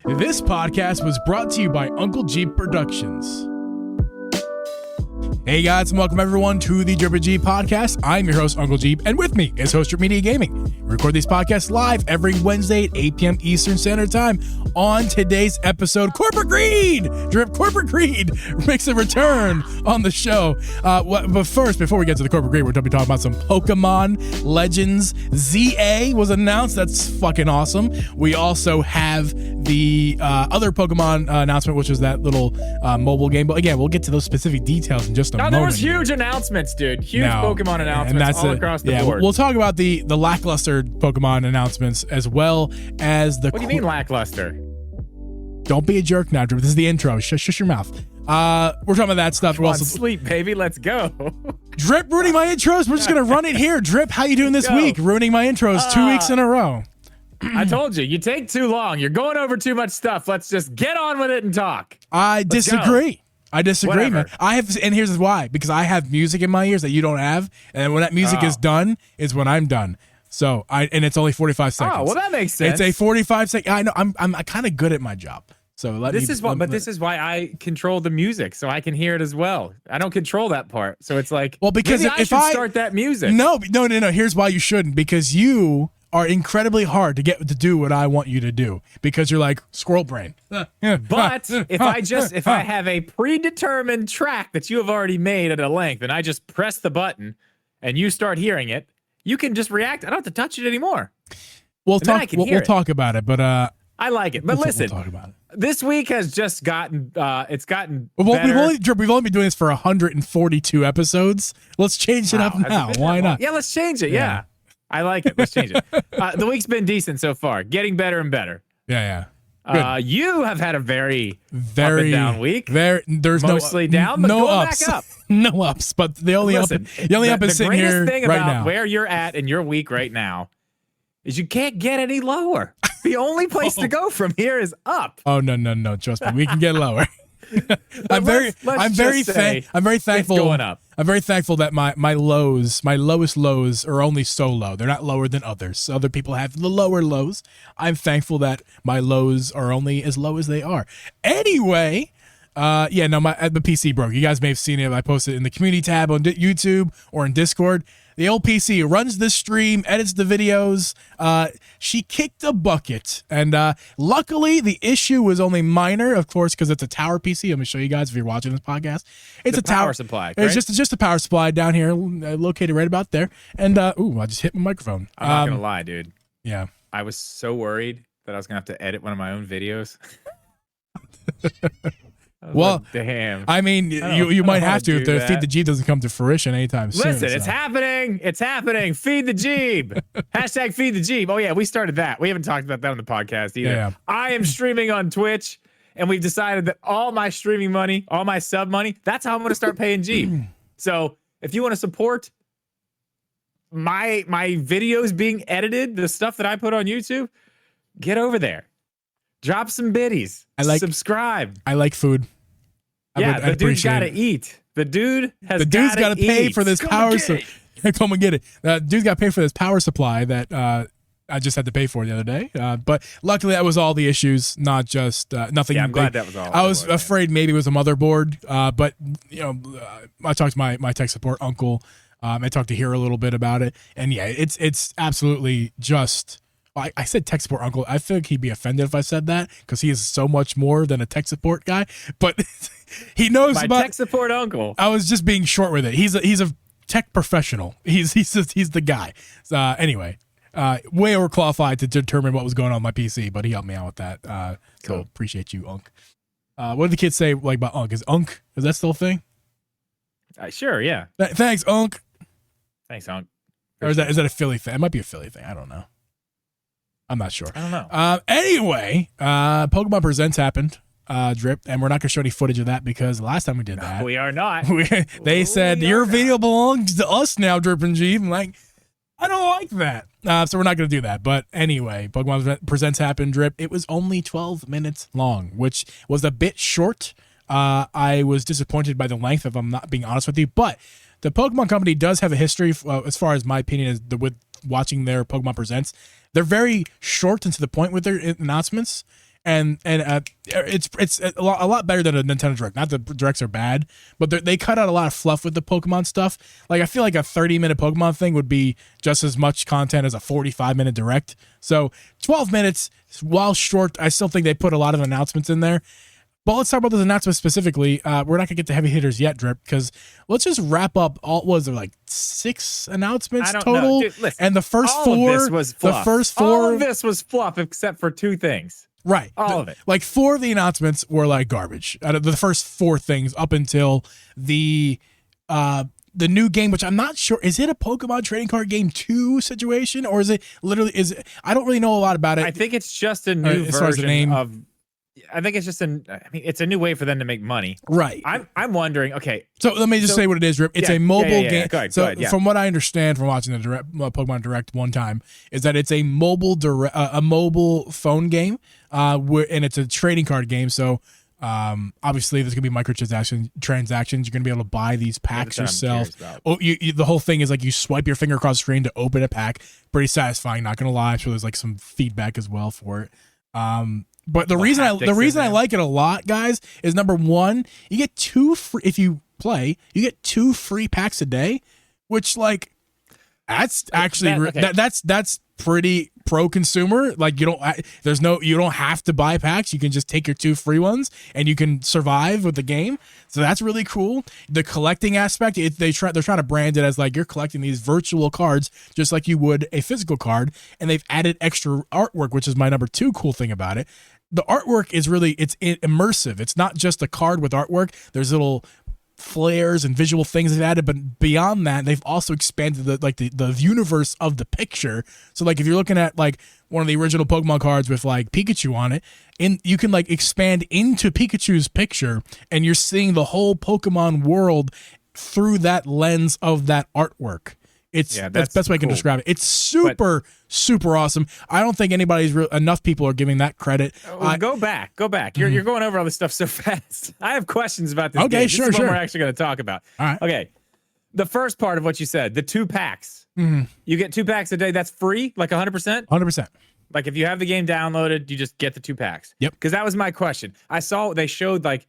This podcast was brought to you by Uncle Geeb Productions. Hey guys, and welcome everyone to the dripandgeeb podcast. I'm your host, Uncle Geeb, and with me is Host Drip Media Gaming. We record these podcasts live every Wednesday at 8 p.m. Eastern Standard Time. On today's episode, Corporate Greed! Corporate Greed makes a return on the show. But first, before we get to the Corporate Greed, we're going to be talking about some Pokémon Legends. ZA was announced. That's fucking awesome. We also have the other Pokemon announcement, which is that little mobile game. But again, we'll get to those specific details in just a moment. There was huge announcements, dude. Huge Pokemon announcements all across the board. We'll talk about the lackluster Pokemon announcements as well as the... What do you mean lackluster? Don't be a jerk now, Drip. This is the intro. Shush your mouth. We're talking about that stuff. Come on, sleep, baby. Let's go. Drip ruining my intros. We're just going to run it here. Drip, how you doing this week? Ruining my intros 2 weeks in a row. I told you take too long. You're going over too much stuff. Let's just get on with it and talk. Let's disagree. I disagree, Whatever. man. And here's why. Because I have music in my ears that you don't have. And when that music is done, is when I'm done. So and it's only 45 seconds. Oh, well, that makes sense. It's a 45 second. I know I'm kind of good at my job. So this is why I control the music, so I can hear it as well. I don't control that part. So it's like, well, because maybe if I start that music. No. Here's why you shouldn't. Because you are incredibly hard to get to do what I want you to do, because you're like squirrel brain. But if I have a predetermined track that you have already made at a length and I just press the button and you start hearing it, you can just react. I don't have to touch it anymore. We'll talk about it, but I like it. But listen, we'll talk about it. This week has just gotten better. We've only been doing this for 142 episodes. Let's change it up now. Why not? Yeah, let's change it. Yeah. I like it. Let's change it. The week's been decent so far, getting better and better. Yeah. You have had a very up and down week. There's mostly down, but no going ups. Back up. No ups, but the only up is sitting here right now. The greatest thing about where you're at in your week right now is you can't get any lower. The only place to go from here is up. Oh no! Trust me, we can get lower. I'm very thankful. Going up. I'm very thankful that my lowest lows are only so low. They're not lower than others. Other people have the lower lows. I'm thankful that my lows are only as low as they are. Anyway, the PC broke. You guys may have seen it. I posted it in the community tab on YouTube or in Discord. The old PC runs this stream, edits the videos. She kicked a bucket. And luckily, the issue was only minor, of course, because it's a tower PC. I'm going to show you guys if you're watching this podcast. It's a power supply. It's just a power supply down here, located right about there. And, I just hit my microphone. I'm not going to lie, dude. Yeah. I was so worried that I was going to have to edit one of my own videos. Well, damn. I mean, you might have to if the Feed the Geeb doesn't come to fruition anytime soon. Listen, it's happening. It's happening. Feed the Geeb. Hashtag Feed the Geeb. Oh, yeah, we started that. We haven't talked about that on the podcast either. Yeah. I am streaming on Twitch, and we've decided that all my streaming money, all my sub money, that's how I'm going to start paying Geeb. So if you want to support my videos being edited, the stuff that I put on YouTube, get over there. Drop some biddies. Subscribe. I like food. The dude's got to eat. The dude has The dude's got to pay for this power supply. Come and get it. Dude's got to pay for this power supply that I just had to pay for the other day. But luckily, that was all the issues, not just nothing. Yeah, I'm glad that was all. I was afraid maybe it was a motherboard, but I talked to my tech support uncle. I talked to Hero a little bit about it, and yeah, it's absolutely just. I said tech support uncle. I feel like he'd be offended if I said that, because he is so much more than a tech support guy. But he knows about tech support uncle. I was just being short with it. He's a tech professional. He's the guy. Anyway, way overqualified to determine what was going on my PC, but he helped me out with that. Cool. So appreciate you, Unk. What do the kids say about Unk? Is that still a thing? Sure, yeah. Thanks, Unk. Thanks, Unk. Or is that a Philly thing? It might be a Philly thing. I don't know. I'm not sure. I don't know. Anyway, Pokemon Presents happened, Drip, and we're not going to show any footage of that because the last time we did that. We are not. They said, your video belongs to us now, dripandgeeb. I'm like, I don't like that. So we're not going to do that. But anyway, Pokemon Presents happened, Drip. It was only 12 minutes long, which was a bit short. I was disappointed by the length, if I'm not being honest with you. But the Pokemon Company does have a history, as far as my opinion is, with watching their Pokemon Presents. They're very short and to the point with their announcements. and it's a lot better than a Nintendo Direct. Not that Directs are bad, but they cut out a lot of fluff with the Pokemon stuff. Like I feel like a 30-minute Pokemon thing would be just as much content as a 45-minute Direct. So 12 minutes, while short, I still think they put a lot of announcements in there. But let's talk about those announcements specifically. We're not going to get to heavy hitters yet, Drip, because let's just wrap up. Was there like 6 announcements total? Dude, listen, and the first all 4 of this was fluff. The first 4 all of this was fluff except for 2 things. Right. All of it. Like 4 of the announcements were like garbage. Out of the first 4 things up until the new game, which I'm not sure, is it a Pokemon trading card game 2 situation, or is it literally I don't really know a lot about it. I think it's just a new version of I think it's just it's a new way for them to make money. Right. I'm wondering, okay. So let me just say what it is, Rip. It's a mobile game. Go ahead, from what I understand from watching the Pokemon Direct one time, is that it's a mobile phone game, and it's a trading card game. So obviously there's gonna be microtransactions. You're gonna be able to buy these packs yourself. Oh, the whole thing is like you swipe your finger across the screen to open a pack. Pretty satisfying, not gonna lie. So there's like some feedback as well for it. But the reason I like it a lot, guys, is number 1, you get 2 free if you play. You get 2 free packs a day, which like that's actually that's pretty pro consumer. Like you don't have to buy packs. You can just take your 2 free ones and you can survive with the game. So that's really cool. The collecting aspect, they're trying to brand it as like you're collecting these virtual cards just like you would a physical card, and they've added extra artwork, which is my number 2 cool thing about it. The artwork is it's immersive. It's not just a card with artwork. There's little flares and visual things they've added, but beyond that, they've also expanded the universe of the picture. So like if you're looking at like one of the original Pokemon cards with like Pikachu on it, and you can like expand into Pikachu's picture, and you're seeing the whole Pokemon world through that lens of that artwork. That's the best way I can describe it. It's super awesome. I don't think enough people are giving that credit. Go back. You're going over all this stuff so fast. I have questions about this game. Sure. This is what we're actually going to talk about. All right. Okay. The first part of what you said, the 2 packs. Mm-hmm. You get 2 packs a day. That's free, like 100%? 100%. Like if you have the game downloaded, you just get the 2 packs. Yep. Because that was my question. I saw they showed like,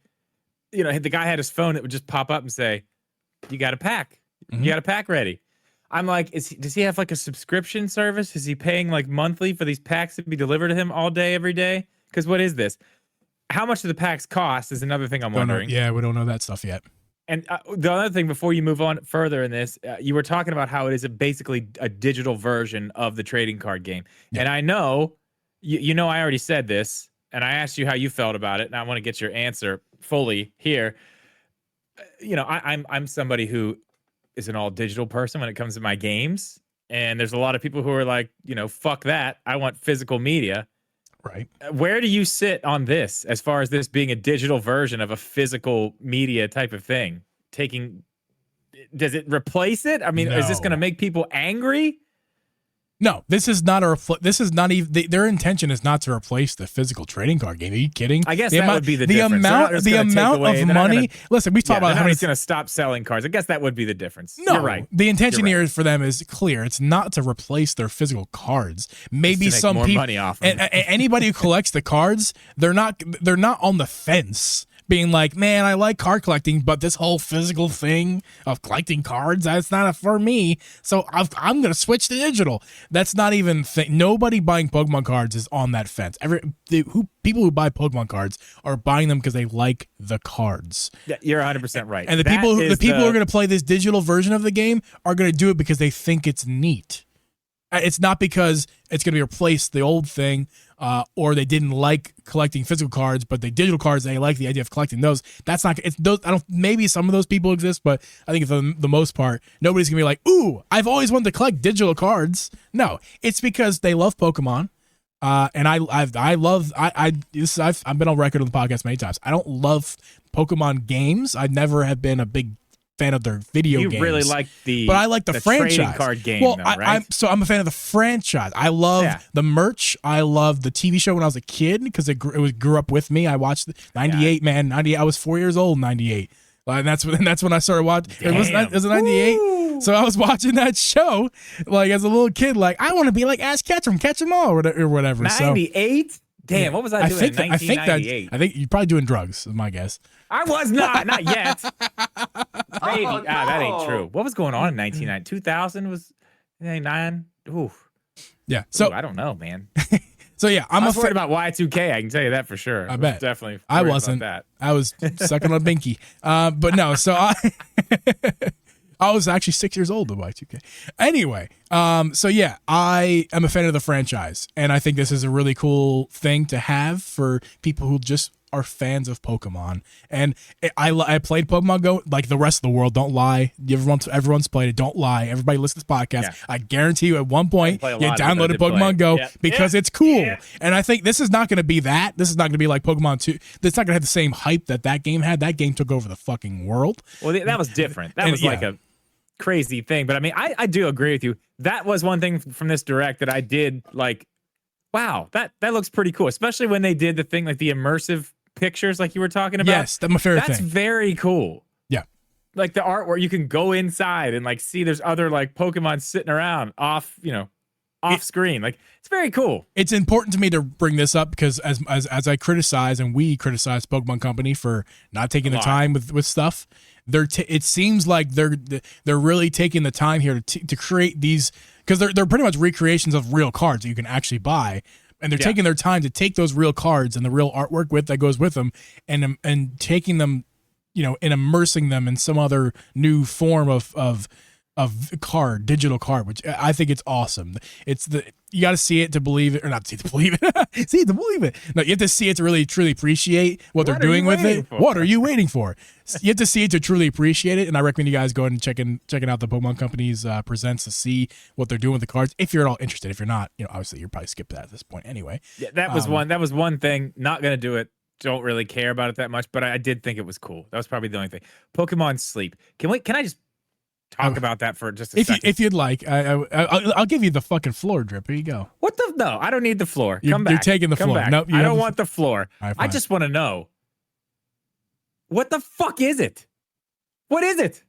the guy had his phone that would just pop up and say, you got a pack. Mm-hmm. You got a pack ready. I'm like, does he have like a subscription service? Is he paying like monthly for these packs to be delivered to him all day, every day? Because what is this? How much do the packs cost is another thing I'm wondering. Yeah, we don't know that stuff yet. And the other thing, before you move on further in this, you were talking about how it is basically a digital version of the trading card game. Yeah. And I know, I already said this, and I asked you how you felt about it, and I want to get your answer fully here. I'm somebody who is an all digital person when it comes to my games. And there's a lot of people who are like, fuck that. I want physical media. Right. Where do you sit on this as far as this being a digital version of a physical media type of thing? Does it replace it? I mean, No. Is this going to make people angry? No, this is not this is not even their intention is not to replace the physical trading card game. Are you kidding? I guess that would be the difference. The amount of money. Listen, we talked about how he's going to stop selling cards. I guess that would be the difference. No, you're right. The intention here for them is clear. It's not to replace their physical cards. Maybe it's to make some more people, money off them. Anybody who collects the cards, they're not on the fence, being like, man, I like card collecting, but this whole physical thing of collecting cards, that's not for me. So I'm going to switch to digital. That's not even nobody buying Pokemon cards is on that fence. People who buy Pokemon cards are buying them because they like the cards. Yeah, you're 100% right. And the people who are going to play this digital version of the game are going to do it because they think it's neat. It's not because it's going to replace the old thing, or they didn't like collecting physical cards, but the digital cards, they like the idea of collecting those. That's not. It's those. Maybe some of those people exist, but I think for the most part, nobody's gonna be like, "Ooh, I've always wanted to collect digital cards." No, it's because they love Pokemon, and I've been on record on the podcast many times. I don't love Pokemon games. I never have been a big fan of their video games. You really like but I like the franchise. Trading card game, well, though, right? I'm a fan of the franchise. I love the merch. I love the TV show when I was a kid because it grew up with me. I watched 98, man. 98. I was 4 years old in 98. And that's when I started watching. It was 98. So I was watching that show like as a little kid. Like I want to be like Ash Ketchum, catch 'em all, or whatever. 98. Damn, what was I doing in 1998? I think you're probably doing drugs, is my guess. I was not yet. Maybe. Oh, That ain't no. true. What was going on in 1999? 2000 was 99? Ooh. Yeah. So I don't know, man. So yeah, I was worried about Y2K. I can tell you that for sure. I bet. Definitely. I worried wasn't. about I was sucking on a binky. But no, so I was actually 6 years old at Y2K. Anyway, so yeah, I am a fan of the franchise, and I think this is a really cool thing to have for people who just are fans of Pokemon. And I played Pokemon Go like the rest of the world. Don't lie. Everyone's played it. Don't lie. Everybody listen to this podcast. Yeah. I guarantee you at one point play a you lot of it, but I downloaded did play Pokemon it. Go Yeah. because Yeah. it's cool. Yeah. And I think this is not going to be that. This is not going to be like Pokemon 2. It's not going to have the same hype that game had. That game took over the fucking world. Well, that was different. That And, was like a crazy thing. But I mean, I do agree with you. That was one thing from this direct that I did like, wow, that looks pretty cool. Especially when they did the thing like the immersive pictures like you were talking about. Yes, that's my favorite That's thing. very cool. Yeah. Like the art where you can go inside and like see there's other like Pokemon sitting around off screen. Like it's very cool. It's important to me to bring this up because as I criticize and we criticize Pokemon Company for not taking the time with stuff, it seems like they're really taking the time here to create these, because they're pretty much recreations of real cards that you can actually buy. And they're taking their time to take those real cards and the real artwork that goes with them and taking them, and immersing them in some other new form of digital card, which I think it's awesome. You got to see it to believe it, or not see it to believe it. See it to believe it. No, you have to see it to really truly appreciate what they're doing with it. What are you waiting for? You have to see it to truly appreciate it. And I recommend you guys go and checking out the Pokemon Company's presents to see what they're doing with the cards. If you're at all interested, if you're not, obviously you're probably skip that at this point anyway. Yeah, that was one thing. Not gonna do it. Don't really care about it that much, but I did think it was cool. That was probably the only thing. Pokemon Sleep. Can I just talk about that for just a second? If you'd like, I'll give you the fucking floor drip. Here you go. What the? No, I don't need the floor. You're Come back. taking the Come floor. back. Nope, you I have don't the- want the floor. All right, I fine. just want to know. What the fuck is it? What is it?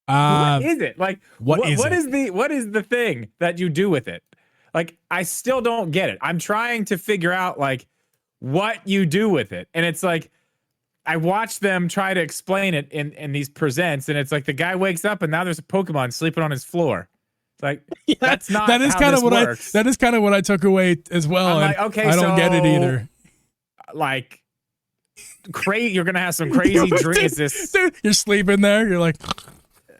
What is it? Like what is the thing that you do with it? Like I still don't get it. I'm trying to figure out like what you do with it. And it's like I watch them try to explain it in these presents, and it's like the guy wakes up and now there's a Pokemon sleeping on his floor. It's like that's not that is how kind this of what works. that is kind of what I took away as well. I'm And like, okay, I don't get it so, either. Like crazy, you're gonna have some crazy dreams. Dude, you're sleeping there. You're like,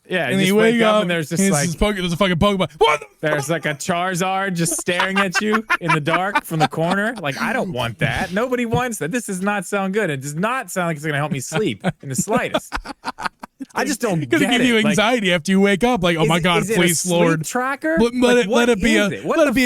Yeah, and you then just you wake wake up up and there's just and like there's a fucking Pokemon. What? there's like a Charizard just staring at you in the dark from the corner. Like I don't want that. Nobody wants that. This does not sound good. It does not sound like it's gonna help me sleep in the slightest. I just don't It's gonna get give it. you anxiety after you wake up. Like, oh my god, is it a please, sleep Lord. tracker. Let it be a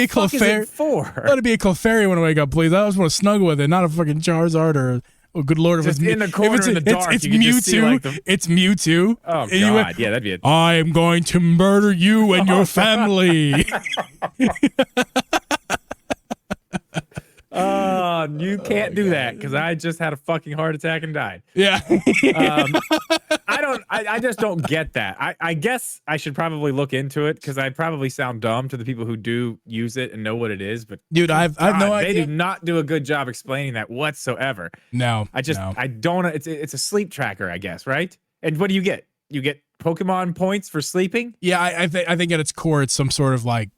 Clefairy for. Let it be a Clefairy when I wake up, please. I just want to snuggle with it, not a fucking Charizard or. Oh, good Lord! If Just it's in the corner in the dark, it's you can just see, Mewtwo. like, the- It's Mewtwo. Oh And you went, god, yeah, that'd be a I am going to murder you and your family. you can't do that because I just had a fucking heart attack and died. Yeah. I just don't get that. I guess I should probably look into it because I probably sound dumb to the people who do use it and know what it is. But Dude, I've no they idea. do not do a good job explaining that whatsoever. No. I don't. It's a sleep tracker, I guess, right? And what do you get? You get Pokemon points for sleeping. Yeah, I think at its core, it's some sort of like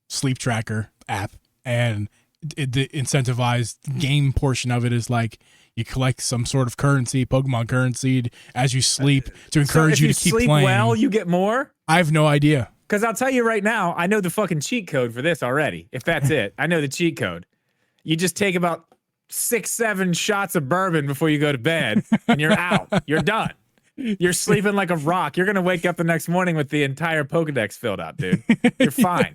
sleep tracker app, and the incentivized game portion of it is like you collect some sort of currency, Pokemon currency, as you sleep to encourage So you if to keep sleep playing. well, you get more. I have no idea. Because I'll tell you right now, I know the fucking cheat code for this already. If that's it, I know the cheat code. You just take about 6-7 shots of bourbon before you go to bed, and you're out. You're done. You're sleeping like a rock. You're gonna wake up the next morning with the entire Pokedex filled up, dude. You're fine.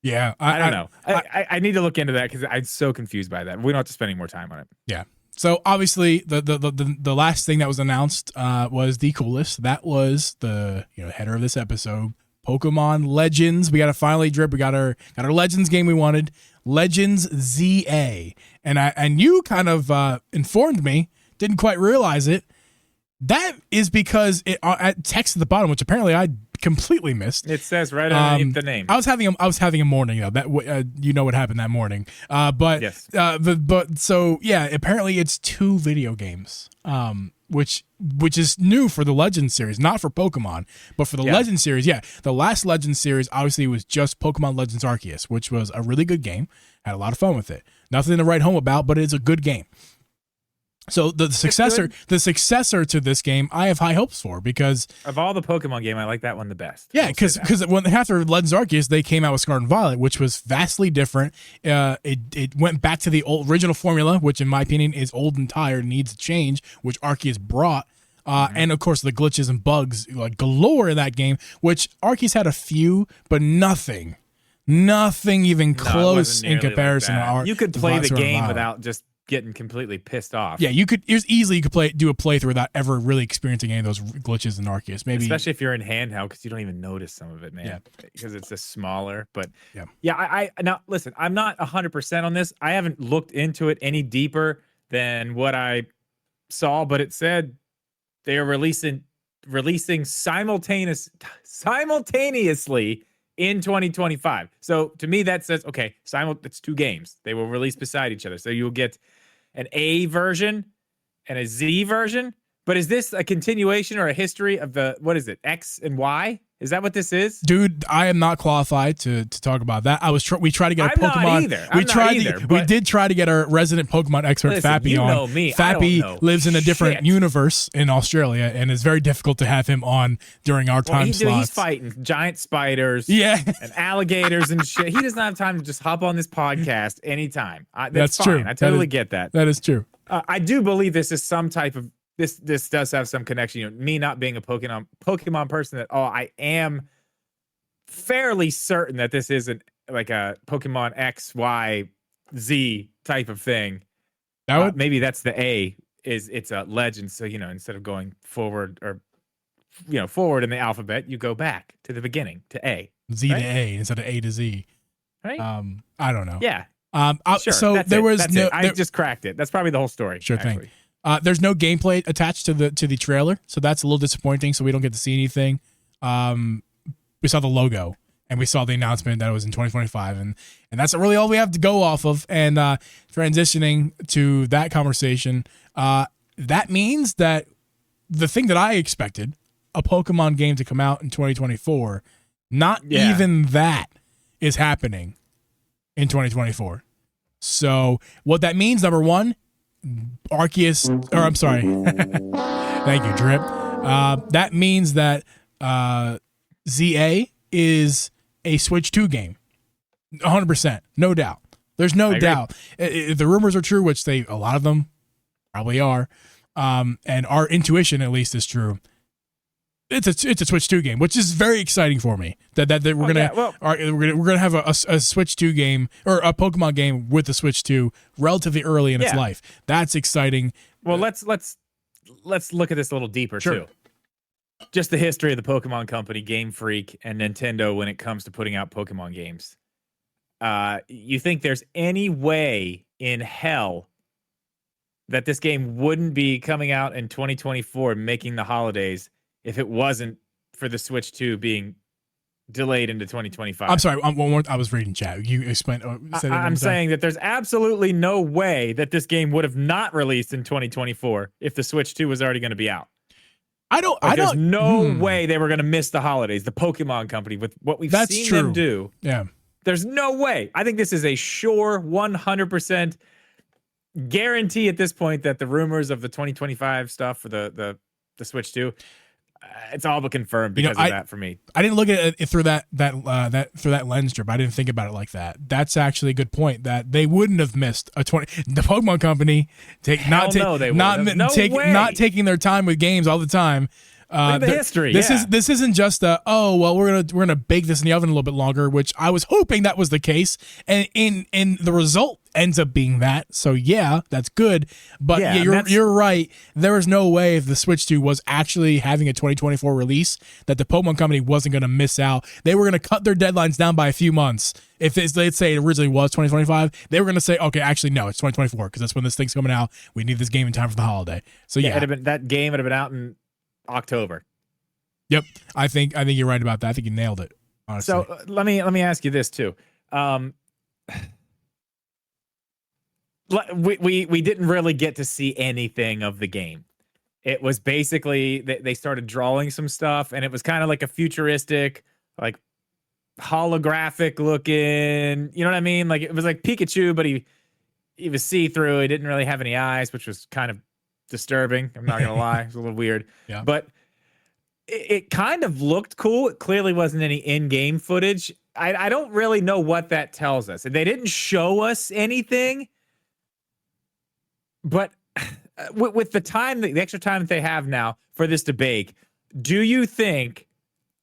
Yeah, I don't know. I need to look into that because I'm so confused by that. We don't have to spend any more time on it. Yeah. So obviously the last thing that was announced was the coolest. That was the header of this episode. Pokemon Legends. We got to finally drip. We got our Legends game we wanted. Legends ZA. And you kind of informed me. Didn't quite realize it. That is because it at text at the bottom, which apparently I completely missed. It says right underneath the name. I was having a morning though. That you know what happened that morning. But yes. So yeah, apparently it's 2 video games. Which is new for the Legends series, not for Pokemon, but for the Legends series. Yeah, the last Legends series obviously was just Pokemon Legends Arceus, which was a really good game. Had a lot of fun with it. Nothing to write home about, but it's a good game. So the successor to this game, I have high hopes for, because of all the Pokemon game, I like that one the best. Yeah, because when after Legends Arceus, they came out with Scarlet and Violet, which was vastly different. It went back to the original formula, which in my opinion is old and tired, needs a change, which Arceus brought. And of course the glitches and bugs like galore in that game, which Arceus had a few, but nothing even close in comparison to Arceus. You could play the game without just getting completely pissed off. Yeah, you could do a playthrough without ever really experiencing any of those glitches in Arceus. Maybe especially if you're in handheld, because you don't even notice some of it, man. Yeah. Because it's just smaller. But I now listen, I'm not 100% on this. I haven't looked into it any deeper than what I saw, but it said they are releasing simultaneously in 2025. So to me, that says, okay, it's 2 games. They will release beside each other. So you'll get an A version and a Z version. But is this a continuation or a history of what is it, X and Y? Is that what this is? Dude, I am not qualified to talk about that. We tried to get a Pokemon. We did try to get our resident Pokemon expert, Fappy, on. Know me. Fappy lives in a different universe in Australia, and it's very difficult to have him on during our time slots. He's fighting giant spiders, and alligators and shit. He does not have time to just hop on this podcast anytime. That's fine. True. I totally get that. That is true. I do believe this is some type of. This does have some connection. You know, me not being a Pokemon person at all, I am fairly certain that this isn't like a Pokemon X, Y, Z type of thing. Maybe that's the A. It's a legend. So instead of going forward or forward in the alphabet, you go back to the beginning to A. Z to A instead of A to Z. Right? I don't know. Yeah. Sure. So I just cracked it. That's probably the whole story. Sure thing. There's no gameplay attached to the trailer, so that's a little disappointing. So we don't get to see anything. We saw the logo and we saw the announcement that it was in 2025, and that's really all we have to go off of. And transitioning to that conversation, that means that the thing that I expected, a Pokemon game to come out in 2024, even that is happening in 2024. So what that means, number one, Arceus, or I'm sorry. Thank you, Drip. That means that ZA is a Switch 2 game. 100%. No doubt. There's no doubt. If the rumors are true, which a lot of them probably are, and our intuition at least is true, it's a Switch 2 game, which is very exciting for me. That we're gonna have a Switch 2 game or a Pokemon game with the Switch 2 relatively early in its life. That's exciting. Well, let's look at this a little deeper too. Just the history of the Pokemon Company, Game Freak, and Nintendo when it comes to putting out Pokemon games. You think there's any way in hell that this game wouldn't be coming out in 2024, making the holidays, if it wasn't for the Switch 2 being delayed into 2025. I'm sorry. I was reading chat. You explained. I'm saying that there's absolutely no way that this game would have not released in 2024 if the Switch 2 was already going to be out. There's no way they were going to miss the holidays. The Pokemon Company, with what we've seen them do. Yeah. There's no way. I think this is a sure 100% guarantee at this point that the rumors of the 2025 stuff for the Switch 2, it's all but confirmed because of that for me. I didn't look at it through that lens, Drip. I didn't think about it like that. That's actually a good point, that they wouldn't have missed the Pokemon Company not taking their time with games all the time. The history. This isn't just we're gonna bake this in the oven a little bit longer, which I was hoping that was the case, and the result ends up being that. So yeah, that's good. But you're right. There was no way if the Switch 2 was actually having a 2024 release that the Pokemon Company wasn't going to miss out. They were going to cut their deadlines down by a few months. If let's say it originally was 2025, they were going to say, okay, actually no, it's 2024 because that's when this thing's coming out. We need this game in time for the holiday. So that game would have been out in October. Yep. I think you're right about that. I think you nailed it. Honestly. So let me ask you this too. We didn't really get to see anything of the game. It was basically they started drawing some stuff, and it was kind of like a futuristic, like holographic looking. You know what I mean? Like it was like Pikachu, but he was see through. He didn't really have any eyes, which was kind of disturbing. I'm not gonna lie, it was a little weird. Yeah. But it kind of looked cool. It clearly wasn't any in-game footage. I don't really know what that tells us. They didn't show us anything, but with the time, the extra time that they have now for this debate, do you think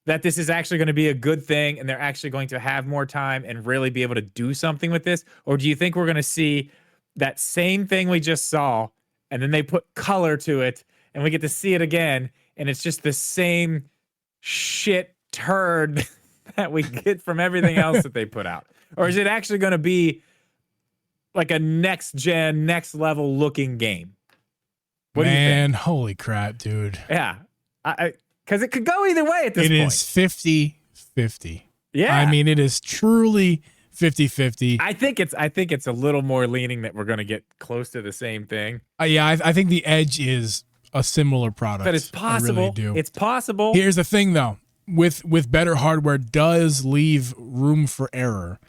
that this is actually going to be a good thing and they're actually going to have more time and really be able to do something with this? Or do you think we're going to see that same thing we just saw and then they put color to it and we get to see it again and it's just the same shit turd that we get from everything else that they put out? Or is it actually going to be like a next gen, next level looking game? What do you think? Man, holy crap, dude. Yeah. Because it could go either way at this point. It is 50-50. Yeah. I mean, it is truly 50-50. I think it's a little more leaning that we're going to get close to the same thing. Yeah, I think the Edge is a similar product. But it's possible. I really do. It's possible. Here's the thing, though. With better hardware does leave room for error.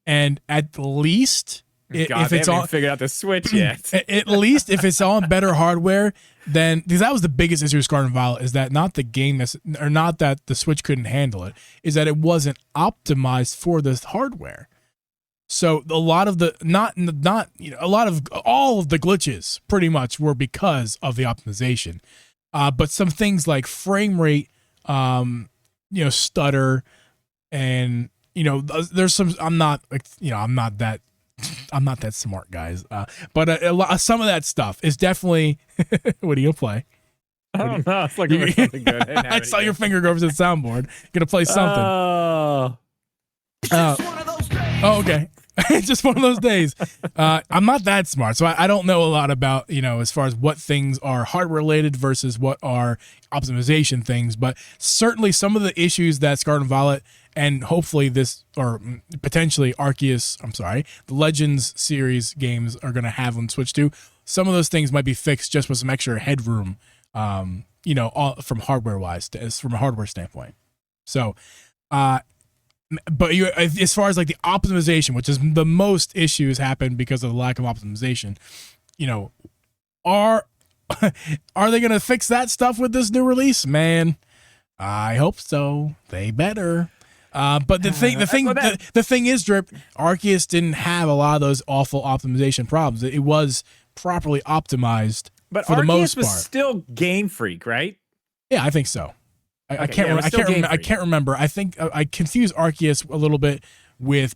And at least... God, if it's all figured out the Switch yet. At least if it's on better hardware, then because that was the biggest issue with Scarlet and Violet, is that not the game or not that the Switch couldn't handle it, is that it wasn't optimized for this hardware. So a lot of the all of the glitches pretty much were because of the optimization. But some things like frame rate, stutter, and there's some. I'm not that smart, guys. But some of that stuff is definitely. What do you play? I don't know. It's like something good. I saw your finger go over to the soundboard. Gonna play something. Oh, okay. It's just one of those days. I'm not that smart, so I don't know a lot about, as far as what things are hardware related versus what are optimization things. But certainly some of the issues that Scarlet and Violet and hopefully this, or potentially the Legends series games are going to have on Switch 2. Some of those things might be fixed just with some extra headroom, from hardware-wise, from a hardware standpoint. So, but as far as like the optimization, which is the most issues happen because of the lack of optimization, are they going to fix that stuff with this new release? Man, I hope so. They better. But the thing is, Drip, Arceus didn't have a lot of those awful optimization problems. It was properly optimized, but for the most part. Arceus was still Game Freak, right? Yeah, I think so. I can't remember. I think I confused Arceus a little bit with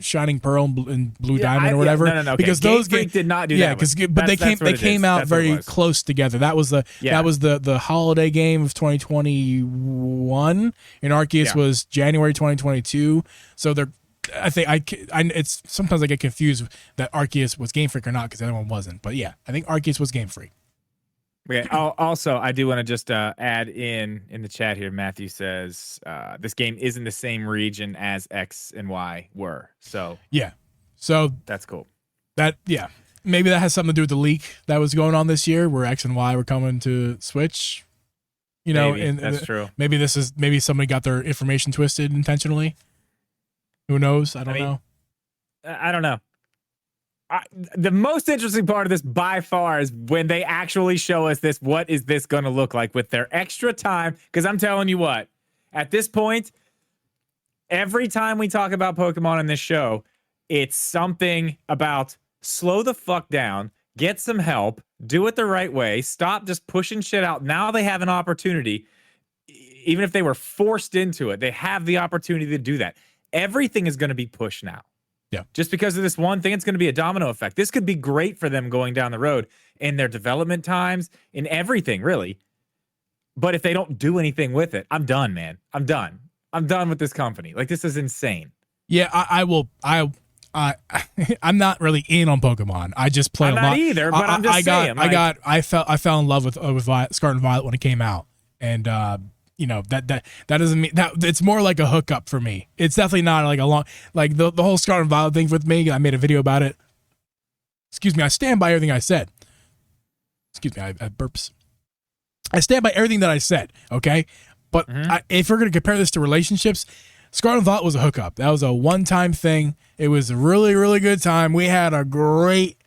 Shining Pearl and Blue Diamond or whatever. No. Okay. Because Game Freak did not do that. But they came out very close together. That was the holiday game of 2021, and Arceus was January 2022. So it's sometimes I get confused that Arceus was Game Freak or not because the other one wasn't. But yeah, I think Arceus was Game Freak. Okay. Also, I do want to just add in the chat here. Matthew says this game is in the same region as X and Y were. So yeah, so that's cool. Maybe that has something to do with the leak that was going on this year, where X and Y were coming to Switch. That's true. Maybe somebody got their information twisted intentionally. Who knows? I don't know. I don't know. The most interesting part of this by far is when they actually show us this. What is this going to look like with their extra time? Because I'm telling you what, at this point, every time we talk about Pokemon in this show, it's something about slow the fuck down, get some help, do it the right way, stop just pushing shit out. Now they have an opportunity. Even if they were forced into it, they have the opportunity to do that. Everything is going to be pushed now. Yeah. Just because of this one thing, it's going to be a domino effect. This could be great for them going down the road in their development times, in everything, really. But if they don't do anything with it, I'm done, man. I'm done. I'm done with this company. Like, this is insane. Yeah, I'm not really in on Pokemon. I just play a lot. I'm not either, but I'm just saying. I fell in love with Scarlet and Violet when it came out, and that doesn't mean that it's more like a hookup for me. It's definitely not like a long, like the whole Scarlet and Violet thing with me. I made a video about it. Excuse me. I stand by everything I said. Excuse me. I burps. I stand by everything that I said. Okay. But if we're going to compare this to relationships, Scarlet and Violet was a hookup. That was a one-time thing. It was a really, really good time. We had a great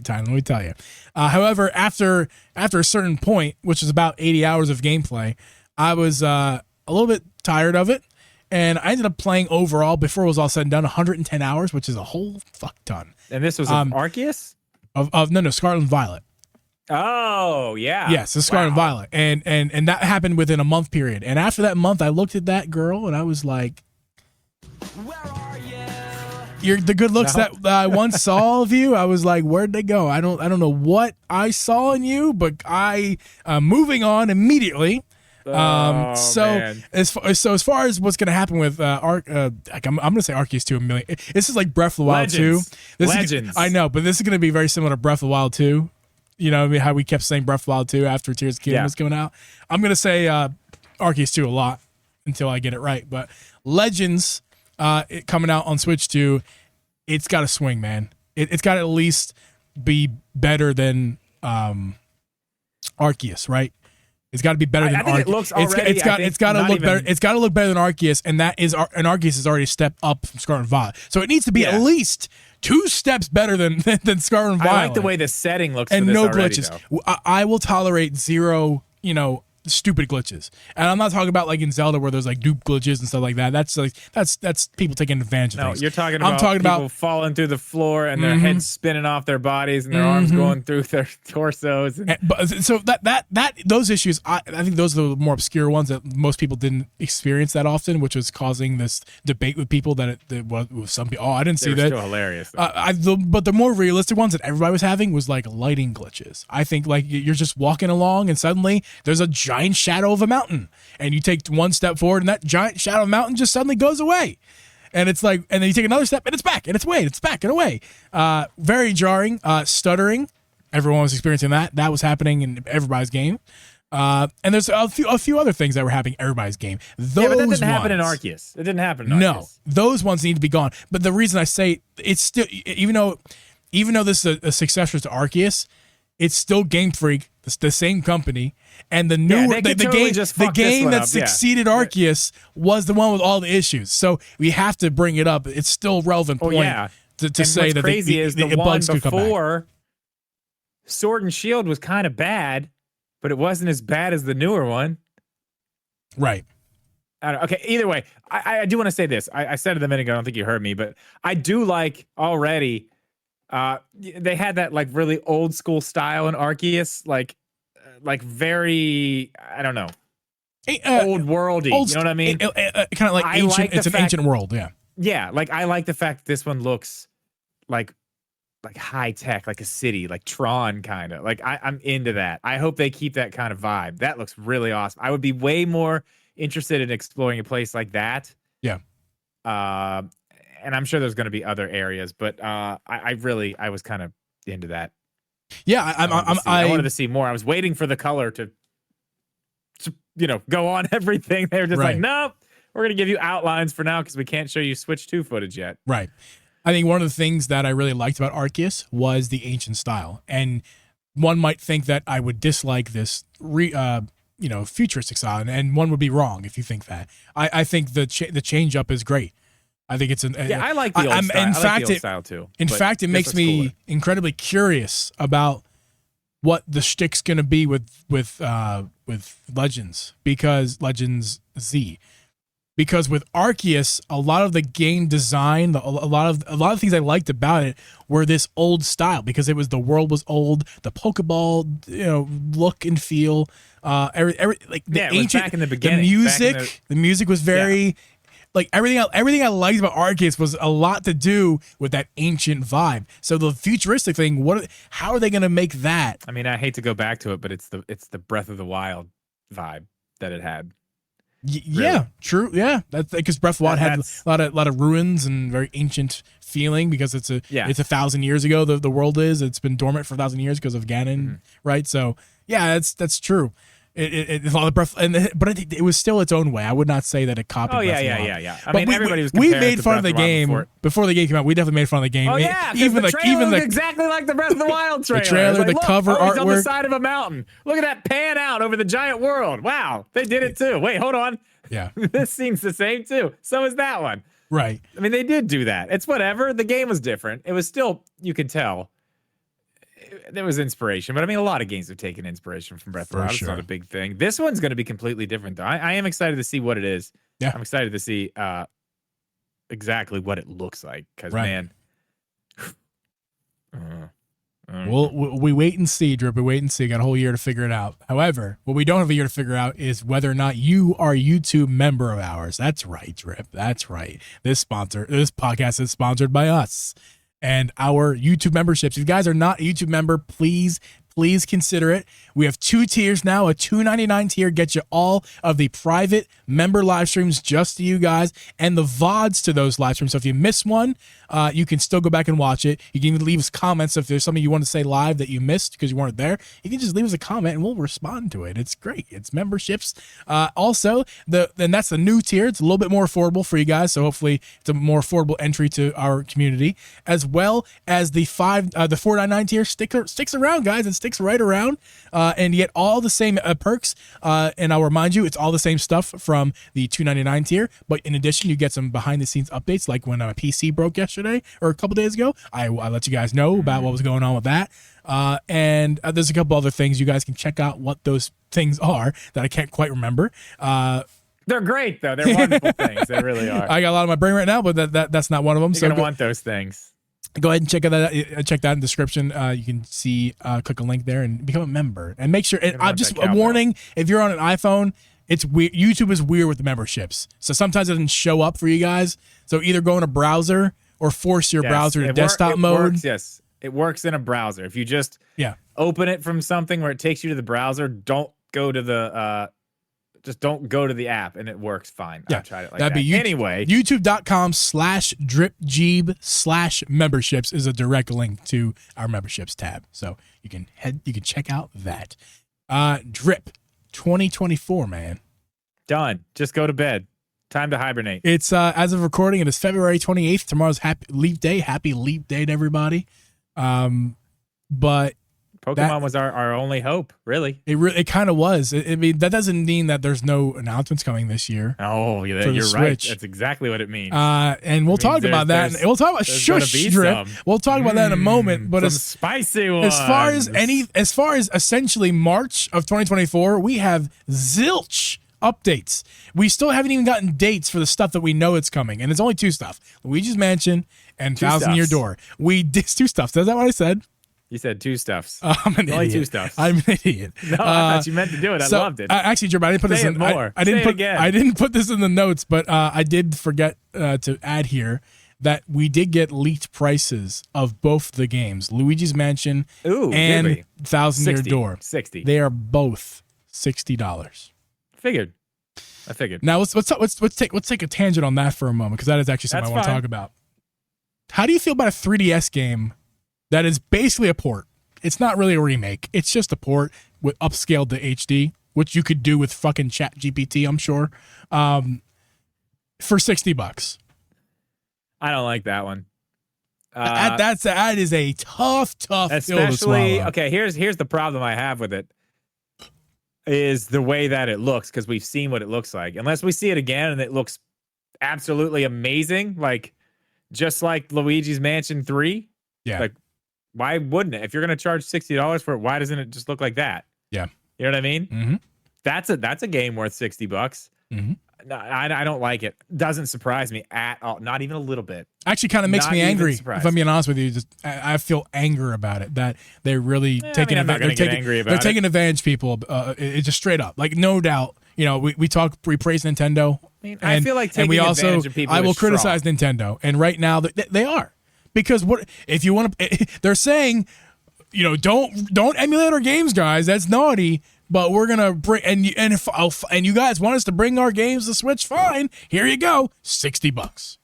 time, let me tell you. However, after a certain point, which is about 80 hours of gameplay, I was a little bit tired of it, and I ended up playing overall, before it was all said and done, 110 hours, which is a whole fuck ton. And this was Arceus? No, Scarlet and Violet. Oh, yeah. Yes, it's Scarlet and Violet. And that happened within a month period. And after that month, I looked at that girl, and I was like, where are you? You're the good looks that I once saw of you. I was like, where'd they go? I don't know what I saw in you, but I moving on immediately. Man. As far as what's going to happen with I'm going to say Arceus 2 a million. This is like Breath of the Wild 2. Legends. I know, but this is going to be very similar to Breath of the Wild 2. You know, I mean, how we kept saying Breath of the Wild 2 after Tears of the Kingdom was coming out. I'm going to say Arceus 2 a lot until I get it right. But Legends coming out on Switch 2, it's got to swing, man. It's got to at least be better than Arceus, right? It's got to be better than Arceus. It's got to look better. It's got to look better than Arceus, and Arceus is already a step up from Scarlet and Violet. So it needs to be at least 2 steps better than Scarlet and Violet. I like the way the setting looks and for this no already, glitches. Though. I will tolerate 0, stupid glitches, and I'm not talking about like in Zelda where there's like dupe glitches and stuff like that. That's people taking advantage of things. You're talking about people falling through the floor and their heads spinning off their bodies and their arms going through their torsos. So those issues, I think those are the more obscure ones that most people didn't experience that often, which was causing this debate with people that was some people. Oh, I didn't see that. Still hilarious. But the more realistic ones that everybody was having was like lighting glitches. I think like you're just walking along and suddenly there's a giant shadow of a mountain, and you take one step forward and that giant shadow of a mountain just suddenly goes away, and it's like, and then you take another step and it's back and it's back and away. Very jarring. Stuttering, everyone was experiencing that was happening in everybody's game, and there's a few other things that were happening in everybody's game. But that didn't happen in Arceus. It didn't happen in Arceus. No, those ones need to be gone. But the reason I say it's still, even though this is a successor to Arceus, it's still Game Freak, the same company, and the game that succeeded Arceus was the one with all the issues. So we have to bring it up. It's still a relevant point to say that crazy is the one bugs could come back. Before Sword and Shield was kind of bad, but it wasn't as bad as the newer one. Right. Okay, either way, I do want to say this. I said it a minute ago, I don't think you heard me, but I do like already. They had that like really old school style in Arceus, like very, I don't know, old worldy. You know what I mean? Kind of like ancient. It's an ancient world. Yeah. Yeah. Like I like the fact that this one looks like high tech, like a city, like Tron kind of. Like I'm into that. I hope they keep that kind of vibe. That looks really awesome. I would be way more interested in exploring a place like that. Yeah. And I'm sure there's going to be other areas, but I was kind of into that. Yeah, I wanted to see more. I was waiting for the color to go on everything. They were just like, nope, we're going to give you outlines for now because we can't show you Switch 2 footage yet. Right. I think one of the things that I really liked about Arceus was the ancient style, and one might think that I would dislike this futuristic style, and one would be wrong if you think that. I think the change up is great. I think it's I like the old style. I like the old style too. In fact, it makes me incredibly curious about what the shtick's gonna be with Legends, because Legends Z, because with Arceus, a lot of the game design, a lot of things I liked about it were this old style, because the world was old, the Pokeball look and feel, like the ancient, back in the beginning, the music was very. Like everything I liked about Arceus was a lot to do with that ancient vibe. So the futuristic thing, how are they going to make that? I mean, I hate to go back to it, but it's the Breath of the Wild vibe that it had. Yeah, true. Yeah, that's because Breath of the Wild had a lot of ruins and very ancient feeling, because it's 1,000 years ago. The world it's been dormant for 1,000 years because of Ganon, right? So yeah, that's true. It's a lot of breath, but it was still its own way. I would not say that it copied. Oh yeah, Breath of the Wild. yeah. I mean, everybody was. We made fun of the game before the game came out. We definitely made fun of the game. Oh yeah, even the exactly like the Breath of the Wild trailer. The trailer, like, the cover artwork. He's on the side of a mountain. Look at that pan out over the giant world. Wow, they did it too. Wait, hold on. Yeah, this seems the same too. So is that one. Right. I mean, they did do that. It's whatever. The game was different. It was still, you could tell. There was inspiration, but I mean, a lot of games have taken inspiration from Breath of the Wild. It's not a big thing. This one's going to be completely different, though. I am excited to see what it is. Yeah, I'm excited to see exactly what it looks like. Because man, we wait and see, Drip. We wait and see. Got a whole year to figure it out. However, what we don't have a year to figure out is whether or not you are a YouTube member of ours. That's right, Drip. That's right. This podcast is sponsored by us and our YouTube memberships. If you guys are not a YouTube member, please consider it. We have 2 tiers now. A $2.99 tier gets you all of the private member live streams just to you guys and the VODs to those live streams. So if you miss one, you can still go back and watch it. You can even leave us comments if there's something you want to say live that you missed because you weren't there. You can just leave us a comment and we'll respond to it. It's great. It's memberships. Also, then that's the new tier. It's a little bit more affordable for you guys. So hopefully it's a more affordable entry to our community, as well as the $4.99 tier sticks around, guys. It sticks right around, and you get all the same perks. And I'll remind you, it's all the same stuff from the $2.99 tier. But in addition, you get some behind the scenes updates, like when my PC broke yesterday or a couple days ago. I let you guys know about what was going on with that. And there's a couple other things you guys can check out what those things are that I can't quite remember. They're great though. They're wonderful things. They really are. I got a lot on my brain right now, but that's not one of them. You're gonna want those things. Go ahead and check that in the description. You can see, click a link there and become a member. And make sure, and I'm just a warning, if you're on an iPhone, it's weird. YouTube is weird with the memberships. So sometimes it doesn't show up for you guys. So either go in a browser or force your browser to desktop mode. Yes, it works in a browser. If you just open it from something where it takes you to the browser, don't go to the just don't go to the app and it works fine. Yeah, I've tried it like that'd that. Be anyway, youtube.com/dripgeeb/memberships is a direct link to our memberships tab. So you can check out that. Drip 2024, man. Done. Just go to bed. Time to hibernate. It's as of recording, it is February 28th. Tomorrow's Happy Leap Day. Happy Leap Day to everybody. But Pokemon was our only hope, really. It kind of was. I mean, that doesn't mean that there's no announcements coming this year. Oh, you're right. That's exactly what it means. And we'll talk about that. We'll talk about Drip. We'll talk about that in a moment. But as spicy ones. As far as essentially March of 2024, we have zilch updates. We still haven't even gotten dates for the stuff that we know it's coming, and it's only 2 stuff: Luigi's Mansion and Thousand Year Door. We did 2 stuffs. Is that what I said? You said 2 stuffs. I'm an only idiot. 2 stuffs. I'm an idiot. No, I thought you meant to do it. I loved it. Actually, Jeremy, I didn't put this in. I didn't put this in the notes, but I did forget to add here that we did get leaked prices of both the games, Luigi's Mansion and Thousand Year Door. 60. They are both $60. I figured. Now let's take a tangent on that for a moment, because that is actually something I want to talk about. How do you feel about a 3DS game that is basically a port? It's not really a remake. It's just a port with upscaled to HD, which you could do with fucking ChatGPT, I'm sure, for $60. I don't like that one. That is a tough especially pill to swallow. Okay, here's the problem I have with it, is the way that it looks, because we've seen what it looks like. Unless we see it again and it looks absolutely amazing, like just like Luigi's Mansion 3. Yeah. Like, why wouldn't it? If you're going to charge $60 for it, why doesn't it just look like that? Yeah. You know what I mean? Mm-hmm. That's a game worth $60. Mm-hmm. No, I don't like it. Doesn't surprise me at all. Not even a little bit. Actually, kind of makes me angry. If I'm being honest with you, I feel anger about it, that they're really taking advantage. They're taking advantage, people. It's just straight up, like, no doubt. You know, we praise Nintendo. I feel like taking advantage of people. I will criticize Nintendo, and right now they are, because what if you want to? They're saying, you know, don't emulate our games, guys. That's naughty. But we're gonna bring and you guys want us to bring our games to Switch? Fine, here you go, $60.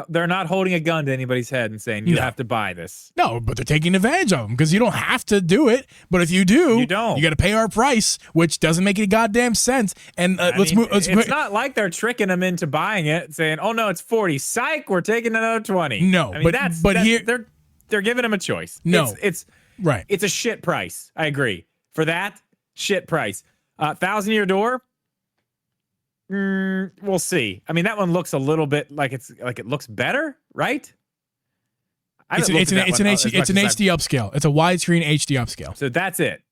They're not holding a gun to anybody's head and saying, you have to buy this. No, but they're taking advantage of them because you don't have to do it. But if you do, you don't. You got to pay our price, which doesn't make any goddamn sense. And it's not like they're tricking them into buying it, saying, oh, no, it's 40. Psych, we're taking another 20. No, here they're giving them a choice. No. It's right. It's a shit price. I agree. For that, shit price. 1,000-year door. We'll see. I mean, that one looks a little bit like it looks better, right? It's an HD upscale. It's a widescreen HD upscale. So that's it.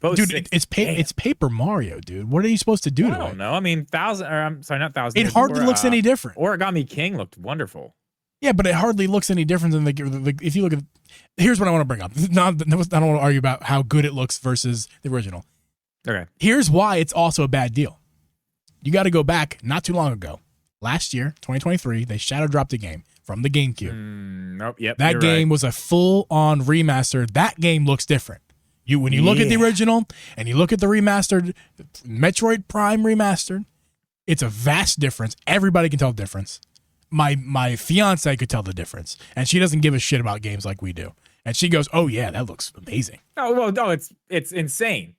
Dude, it's Paper Mario, dude. What are you supposed to do to it? I don't know. I mean, not 1,000. It hardly looks any different. Origami King looked wonderful. Yeah, but it hardly looks any different than if you look at. Here's what I want to bring up. I don't want to argue about how good it looks versus the original. Okay. Here's why it's also a bad deal. You got to go back not too long ago. Last year, 2023, they shadow dropped a game from the GameCube. Nope. Yep. That game was a full-on remaster. That game looks different. When you look at the original and you look at the remastered Metroid Prime remastered, it's a vast difference. Everybody can tell the difference. My fiance could tell the difference, and she doesn't give a shit about games like we do. And she goes, "Oh yeah, that looks amazing." Oh well, no, it's insane.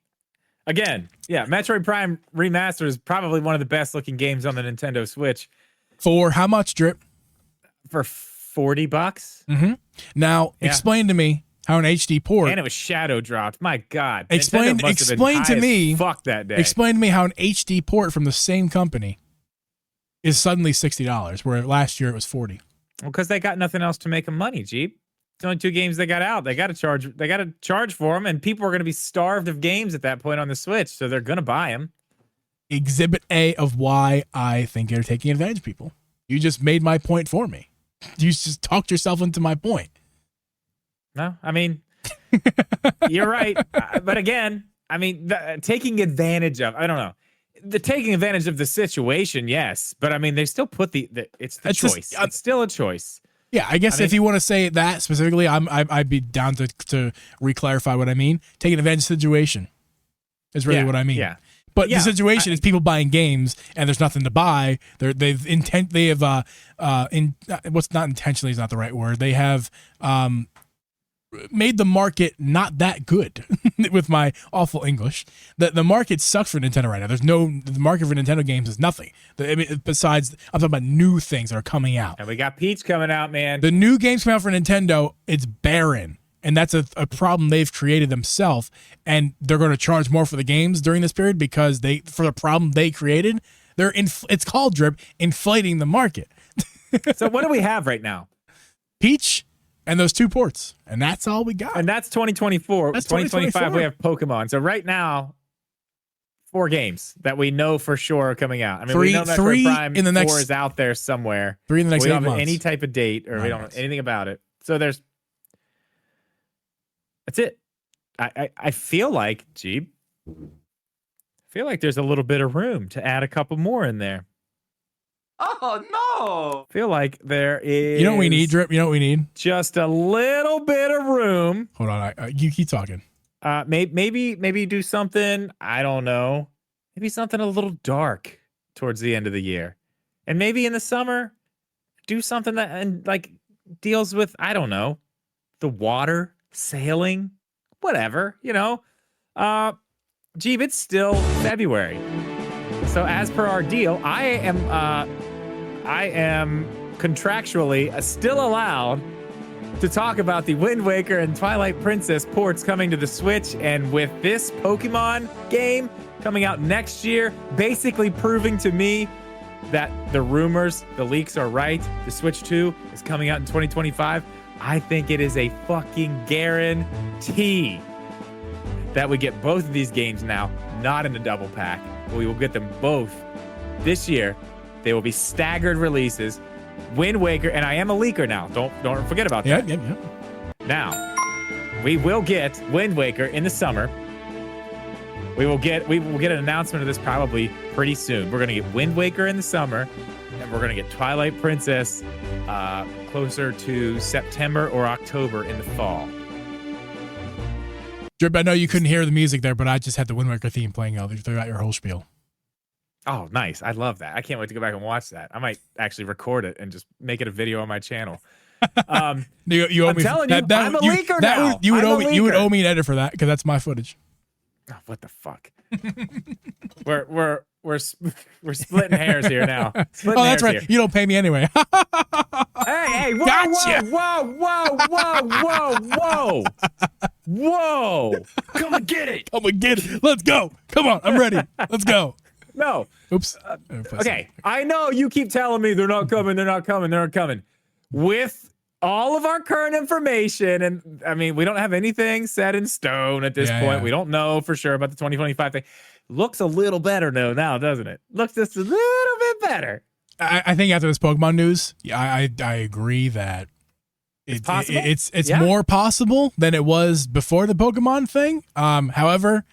Again, yeah, Metroid Prime Remaster is probably one of the best looking games on the Nintendo Switch. For how much, Drip? For $40. Mm-hmm. Now, explain to me how an HD port. And it was shadow dropped. My God. Explain to me. Fuck that day. Explain to me how an HD port from the same company is suddenly $60, where last year it was $40. Well, because they got nothing else to make them money, Geeb. It's only 2 games they got out. They got to charge for them, and people are going to be starved of games at that point on the Switch, so they're going to buy them. Exhibit A of why I think you're taking advantage of people. You just made my point for me. You just talked yourself into my point. No, I mean, you're right. But again, I mean, taking advantage of, I don't know. The taking advantage of the situation, yes. But I mean, they still put it's choice. It's still a choice. Yeah, I guess if you want to say that specifically, I'd be down to re-clarify what I mean. Taking advantage of the situation is really what I mean. Yeah. But the situation is people buying games and there's nothing to buy. What's not intentionally is not the right word. They have made the market not that good with my awful English. The market sucks for Nintendo right now. The market for Nintendo games is nothing. Besides, I'm talking about new things that are coming out. And we got Peach coming out, man. The new games coming out for Nintendo, it's barren. And that's a problem they've created themselves. And they're going to charge more for the games during this period because for the problem they created, it's called, Drip, inflating the market. So what do we have right now? Peach and those 2 ports. And that's all we got. And that's 2024. That's 2025, we have Pokemon. So right now, 4 games that we know for sure are coming out. I mean, we know Metroid Prime in the next 4 is out there somewhere. 3 in the next 8 months. We don't have any type of date, or we don't know anything about it. So that's it. I feel like, Geeb, there's a little bit of room to add a couple more in there. Oh, no. I feel like there is... You know what we need, Drip? You know what we need? Just a little bit of room. Hold on. You keep talking. Maybe do something, I don't know. Maybe something a little dark towards the end of the year. And maybe in the summer, do something that deals with, I don't know, the water, sailing, whatever, you know. Geeb, it's still February. So as per our deal, I am contractually still allowed to talk about the Wind Waker and Twilight Princess ports coming to the Switch, and with this Pokemon game coming out next year, basically proving to me that the rumors, the leaks are right. The Switch 2 is coming out in 2025. I think it is a fucking guarantee that we get both of these games now, not in a double pack. We will get them both this year. They will be staggered releases. Wind Waker, and I am a leaker now. Don't forget about that. Yeah. Now, we will get Wind Waker in the summer. We will get an announcement of this probably pretty soon. We're gonna get Wind Waker in the summer, and we're gonna get Twilight Princess closer to September or October in the fall. Drip, I know you couldn't hear the music there, but I just had the Wind Waker theme playing out throughout your whole spiel. Oh, nice. I love that. I can't wait to go back and watch that. I might actually record it and just make it a video on my channel. You owe I'm me telling you, I'm a leaker now. You would I'm a owe me an edit for that because that's my footage. Oh, what the fuck? we're splitting hairs here now. Splitting That's right. here. You don't pay me anyway. Hey, whoa, Gotcha. whoa. Come and get it. Come and get it. Let's go. Come on. I'm ready. Let's go. No. Oops. Okay. I know you keep telling me they're not coming. With all of our current information, and I mean, we don't have anything set in stone at this point. Yeah. We don't know for sure about the 2025 thing. Looks a little better now, doesn't it? Looks just a little bit better. I think after this Pokemon news, I agree that it's more possible than it was before the Pokemon thing. However,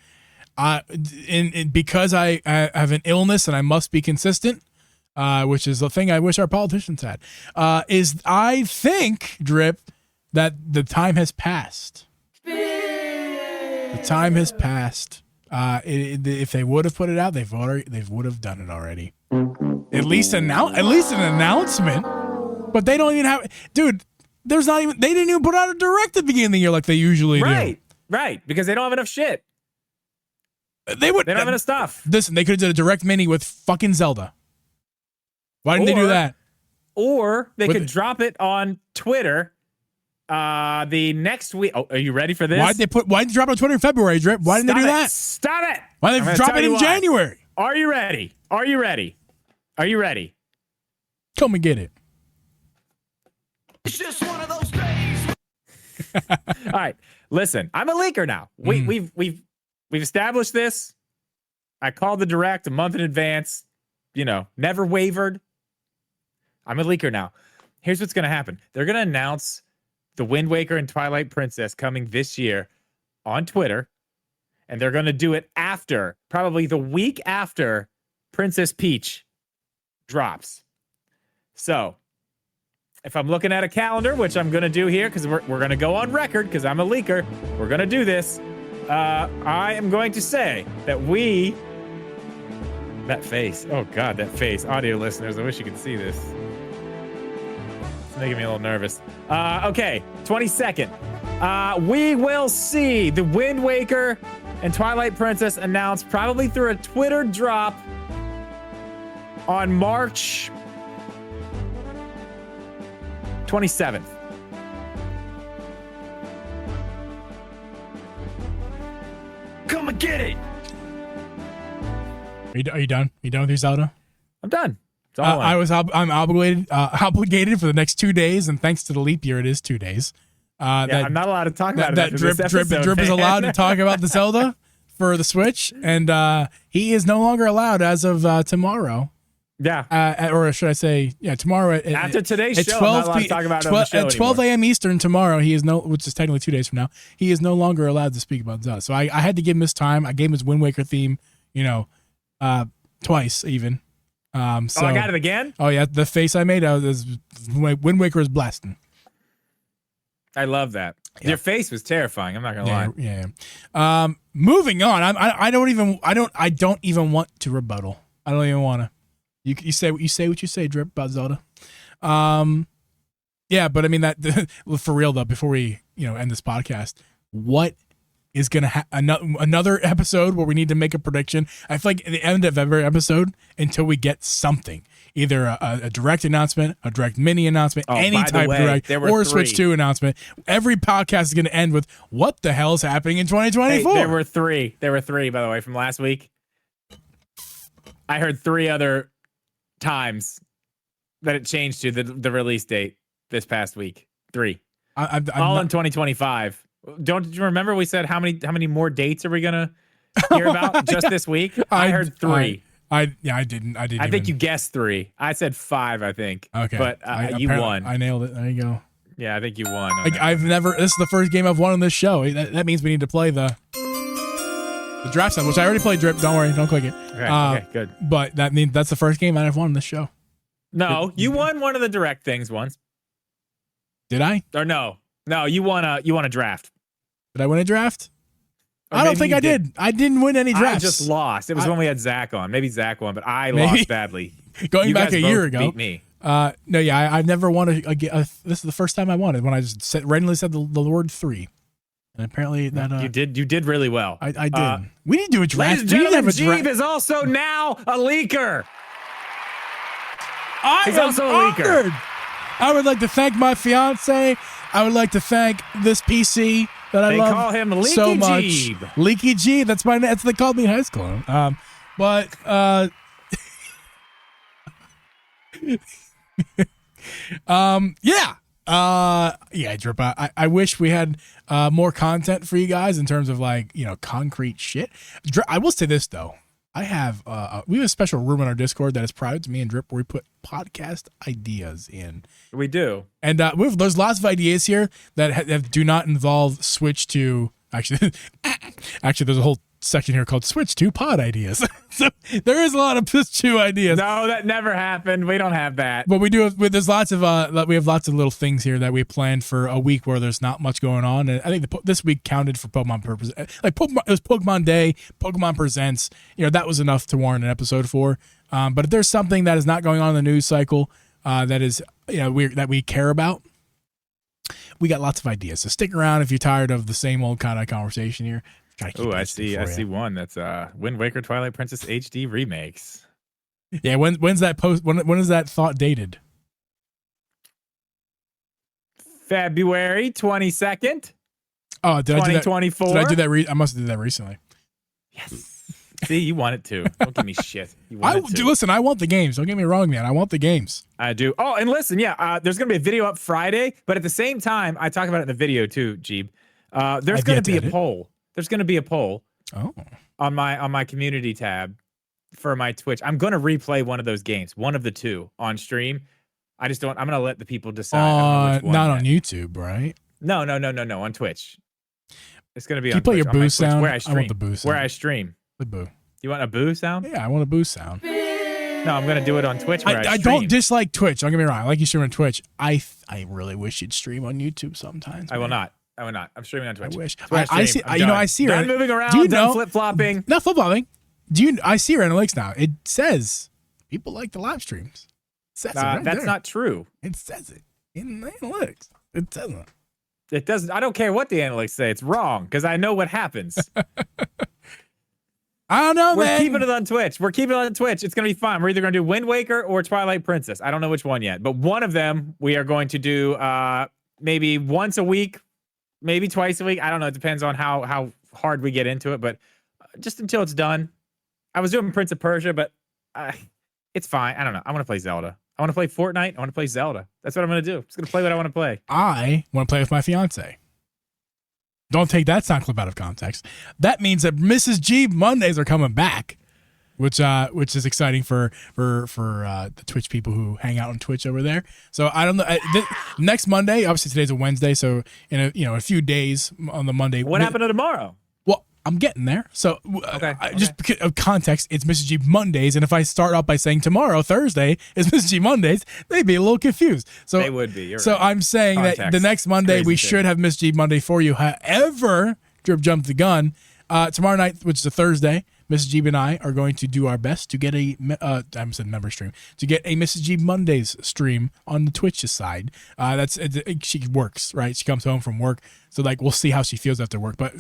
because I have an illness and I must be consistent, which is the thing I wish our politicians had, is I think, Drip, that the time has passed. The time has passed. If they would have put it out, they would have done it already. At least an announcement. But they don't even have, dude. They didn't even put out a direct at the beginning of the year like they usually do. Right, because they don't have enough shit. They don't have enough stuff. Listen, they could have did a direct mini with fucking Zelda. Why didn't they do that? Or they could drop it on Twitter the next week. Oh, are you ready for this? Why did they drop it on Twitter in February, Drip? Why didn't they do that? Stop it! Why did they drop it in January? Are you ready? Come and get it. It's just one of those days. All right, listen. I'm a leaker now. We've established this. I called the direct a month in advance. Never wavered. I'm a leaker now. Here's what's gonna happen. They're gonna announce the Wind Waker and Twilight Princess coming this year on Twitter, and they're gonna do it probably the week after Princess Peach drops. So, if I'm looking at a calendar, which I'm going to do here because we're going to go on record because I'm a leaker, we're going to do this. I am going to say that that face. Oh, God, that face. Audio listeners, I wish you could see this. It's making me a little nervous. Okay, 22nd. We will see the Wind Waker and Twilight Princess announced probably through a Twitter drop on March 27th. Come and get it. Are you done? You done with your Zelda? I'm done. That's all I'm obligated for the next 2 days, and thanks to the leap year, it is 2 days. I'm not allowed to talk about it. Drip is allowed to talk about the Zelda for the Switch, and he is no longer allowed as of tomorrow. Yeah. Or should I say, tomorrow after today's show, 12 I'm not allowed to talk about it on the show at 12 anymore. a.m. Eastern tomorrow, which is technically 2 days from now, he is no longer allowed to speak about Zelda. So I had to give him his time. I gave him his Wind Waker theme, twice even. So I got it again? Oh yeah, the face I made, Wind Waker is blasting. I love that. Yeah. Your face was terrifying. I'm not gonna lie. Yeah. Moving on. I don't even want to rebuttal. I don't even want to. You say what you say, Drip, about Zelda. Yeah, but I mean that for real though. Before we end this podcast, what is gonna another episode where we need to make a prediction? I feel like at the end of every episode, until we get something, either a direct announcement, a direct mini announcement, any type of direct, or a Switch 2 announcement. Every podcast is gonna end with what the hell is happening in 2024. Hey, there were three, by the way, from last week. I heard 3 other times that it changed to the release date this past week. 3. All in 2025. Don't you remember we said how many more dates are we gonna hear about just this week? I heard 3. I didn't. I think you guessed 3. I said 5. I think. Okay, but you won. I nailed it. There you go. Yeah, I think you won. I've never. This is the first game I've won on this show. That means we need to play the draft stuff, which I already played. Drip. Don't worry. Don't click it. Okay, good. But that means that's the first game I've won on this show. No, you won one of the direct things once. Did I? Or no, you won a draft. Did I win a draft? I don't think I did. I didn't win any drafts. I just lost. It was when we had Zach on. Maybe Zach won, but I Maybe. lost badly. Going You back guys a year both ago. beat me. No, yeah, I've never won this is the first time I won it when I just randomly said the word 3. And apparently that You did really well. I did. We need to do a draft. Ladies and gentlemen, Geeb is also now a leaker. He's also a leaker. Honored. I would like to thank my fiance. I would like to thank this PC that I They love call him Leaky so much. Geeb. Leaky Geeb. That's what they called me in high school. Yeah, Drip. I wish we had more content for you guys in terms of concrete shit. I will say this though. We have a special room in our Discord that is private to me and Drip where we put podcast ideas in. We do. And there's lots of ideas here that do not involve switch to actually there's a whole section here called switch to pod ideas. So there is a lot of switch to ideas. No, that never happened. We don't have that. But we do. There's lots of we have lots of little things here that we planned for a week where there's not much going on. And I think this week counted for Pokemon purposes. Like Pokemon, it was Pokemon Day, Pokemon Presents. That was enough to warrant an episode for. But if there's something that is not going on in the news cycle that is that we care about, we got lots of ideas. So stick around if you're tired of the same old kind of conversation here. Oh, I see one. That's Wind Waker Twilight Princess HD remakes. Yeah, when's that post? When is that thought dated? February 22nd. Oh, did 2024? I do that? I must have did that recently. Yes. See, you want it too. Don't give me shit. You want it too. Listen, I want the games. Don't get me wrong, man. I want the games. I do. Oh, and listen, there's gonna be a video up Friday, but at the same time, I talk about it in the video too, Geeb. There's gonna be a poll. There's going to be a poll on my community tab for my Twitch. I'm going to replay one of those games, one of the two on stream. I'm going to let the people decide. Not on YouTube, right? No, on Twitch. It's going to be Can on you play Twitch, your on my boo Twitch, sound? where I stream. I want the boo sound. Where I stream. The boo. You want a boo sound? Yeah, I want a boo sound. No, I'm going to do it on Twitch where I stream. I don't dislike Twitch. Don't get me wrong. I like you stream on Twitch. I really wish you'd stream on YouTube sometimes. I will not. I'm streaming on Twitch. I wish. I see. I see. Done moving around. Done flip flopping. Not flip flopping. I see your analytics now. It says people like the live streams. It says it right that's there. not true. It says it in the analytics. It doesn't. It doesn't. I don't care what the analytics say. It's wrong because I know what happens. I don't know, man. We're keeping it on Twitch. It's going to be fun. We're either going to do Wind Waker or Twilight Princess. I don't know which one yet, but one of them we are going to do maybe once a week. Maybe twice a week. I don't know. It depends on how hard we get into it. But just until it's done. I was doing Prince of Persia, but it's fine. I don't know. I want to play Zelda. I want to play Fortnite. I want to play Zelda. That's what I'm going to do. I'm just going to play what I want to play. I want to play with my fiance. Don't take that sound clip out of context. That means that Mrs. Geeb Mondays are coming back, which is exciting for the Twitch people who hang out on Twitch over there. So I don't know. Next Monday, obviously today's a Wednesday, so in a few days on the Monday. What happened to tomorrow? Well, I'm getting there. So just because of context, it's Mrs. G Mondays, and if I start off by saying tomorrow, Thursday, is Mrs. G Mondays, they'd be a little confused. So they would be. You're so right. I'm saying Context. that the next Monday we should have Mrs. G Monday for you. However, Drip jumped the gun. Tomorrow night, which is a Thursday, Mrs. Jeeb and I are going to do our best to get I said member stream, to get a Mrs. Jeeb Mondays stream on the Twitch side. She works, right? She comes home from work. So we'll see how she feels after work. But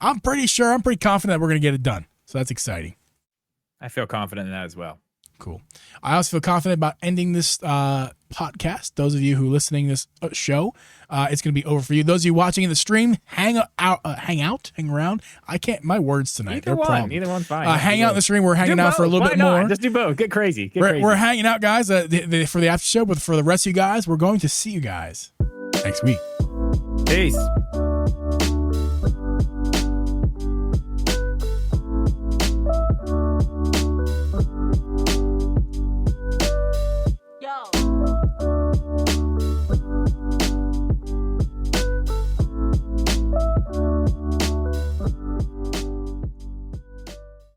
I'm pretty confident that we're going to get it done. So that's exciting. I feel confident in that as well. Cool. I also feel confident about ending this podcast. Those of you who are listening to this show, it's going to be over for you. Those of you watching in the stream, hang around. I can't, my words tonight. Either one's fine. Hang out in the stream. We're hanging out for a little bit more. Just do both. Get crazy. We're hanging out, guys, for the after show. But for the rest of you guys, we're going to see you guys next week. Peace.